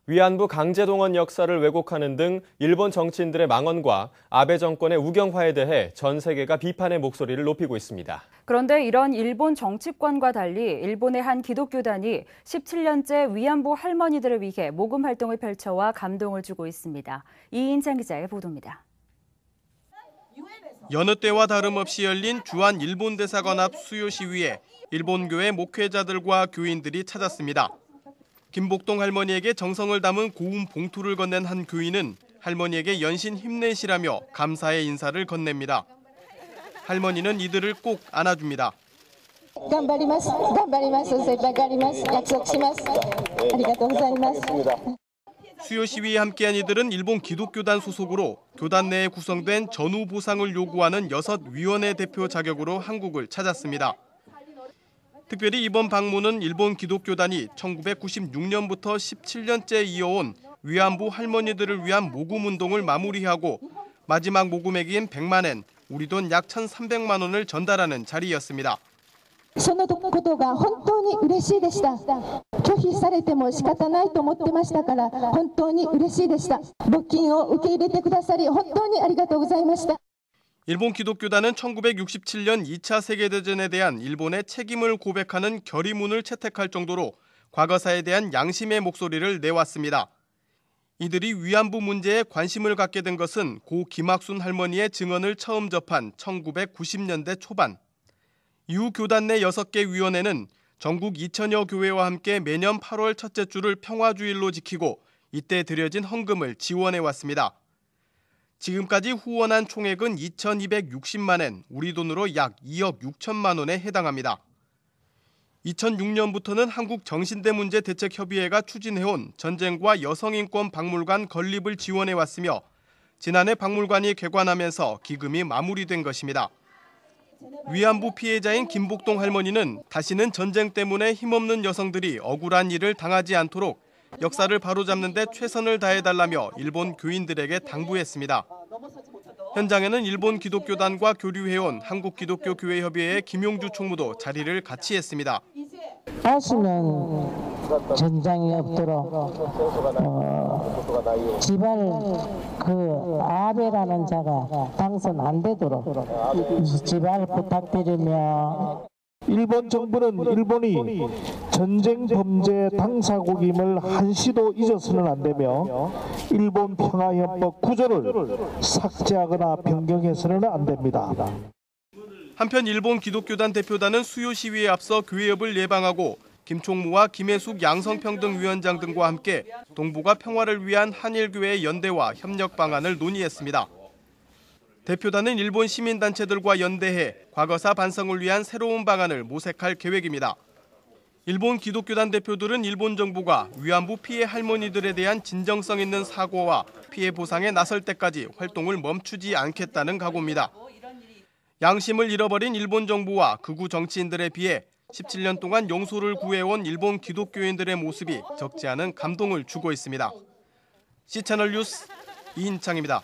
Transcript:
위안부 강제동원 역사를 왜곡하는 등 일본 정치인들의 망언과 아베 정권의 우경화에 대해 전 세계가 비판의 목소리를 높이고 있습니다. 그런데 이런 일본 정치권과 달리 일본의 한 기독교단이 17년째 위안부 할머니들을 위해 모금 활동을 펼쳐와 감동을 주고 있습니다. 이인찬 기자의 보도입니다. 여느 때와 다름없이 열린 주한 일본 대사관 앞 수요 시위에 일본 교회 목회자들과 교인들이 찾았습니다. 김복동 할머니에게 정성을 담은 고운 봉투를 건넨 한 교인은 할머니에게 연신 힘내시라며 감사의 인사를 건넵니다. 할머니는 이들을 꼭 안아줍니다. 수요 시위에 함께한 이들은 일본 기독교단 소속으로 교단 내에 구성된 전후 보상을 요구하는 6위원회 대표 자격으로 한국을 찾았습니다. 특별히 이번 방문은 일본 기독교단이 1996년부터 17년째 이어온 위안부 할머니들을 위한 모금 운동을 마무리하고 마지막 모금액인 100만 엔, 우리 돈 약 1,300만 원을 전달하는 자리였습니다. そのことが本当に嬉しいでした。拒否されても仕方ないと思ってましたから本当に嬉しいでした。募金を受け入れてくださり本当にありがとうございました。 일본 기독교단은 1967년 2차 세계대전에 대한 일본의 책임을 고백하는 결의문을 채택할 정도로 과거사에 대한 양심의 목소리를 내왔습니다. 이들이 위안부 문제에 관심을 갖게 된 것은 고 김학순 할머니의 증언을 처음 접한 1990년대 초반. 이후 교단 내 6개 위원회는 전국 2천여 교회와 함께 매년 8월 첫째 주를 평화주일로 지키고 이때 들여진 헌금을 지원해왔습니다. 지금까지 후원한 총액은 2,260만 엔, 우리 돈으로 약 2억 6천만 원에 해당합니다. 2006년부터는 한국정신대문제대책협의회가 추진해온 전쟁과 여성인권 박물관 건립을 지원해왔으며 지난해 박물관이 개관하면서 기금이 마무리된 것입니다. 위안부 피해자인 김복동 할머니는 다시는 전쟁 때문에 힘없는 여성들이 억울한 일을 당하지 않도록 역사를 바로잡는 데 최선을 다해달라며 일본 교인들에게 당부했습니다. 현장에는 일본 기독교단과 교류해온 한국기독교교회협의회의 김용주 총무도 자리를 같이 했습니다. 다시는 전쟁이 없도록 제발 그 아베라는 자가 당선 안 되도록 제발 부탁드리며 일본 정부는 일본이 전쟁 범죄 당사국임을 한시도 잊어서는 안 되며 일본 평화헌법 9조를 삭제하거나 변경해서는 안 됩니다. 한편 일본 기독교단 대표단은 수요 시위에 앞서 교회협을 예방하고 김 총무와 김혜숙 양성평등위원장 등과 함께 동북아 평화를 위한 한일교회의 연대와 협력 방안을 논의했습니다. 대표단은 일본 시민단체들과 연대해 과거사 반성을 위한 새로운 방안을 모색할 계획입니다. 일본 기독교단 대표들은 일본 정부가 위안부 피해 할머니들에 대한 진정성 있는 사과와 피해 보상에 나설 때까지 활동을 멈추지 않겠다는 각오입니다. 양심을 잃어버린 일본 정부와 극우 정치인들에 비해 17년 동안 용서를 구해온 일본 기독교인들의 모습이 적지 않은 감동을 주고 있습니다. C채널 뉴스 이인창입니다.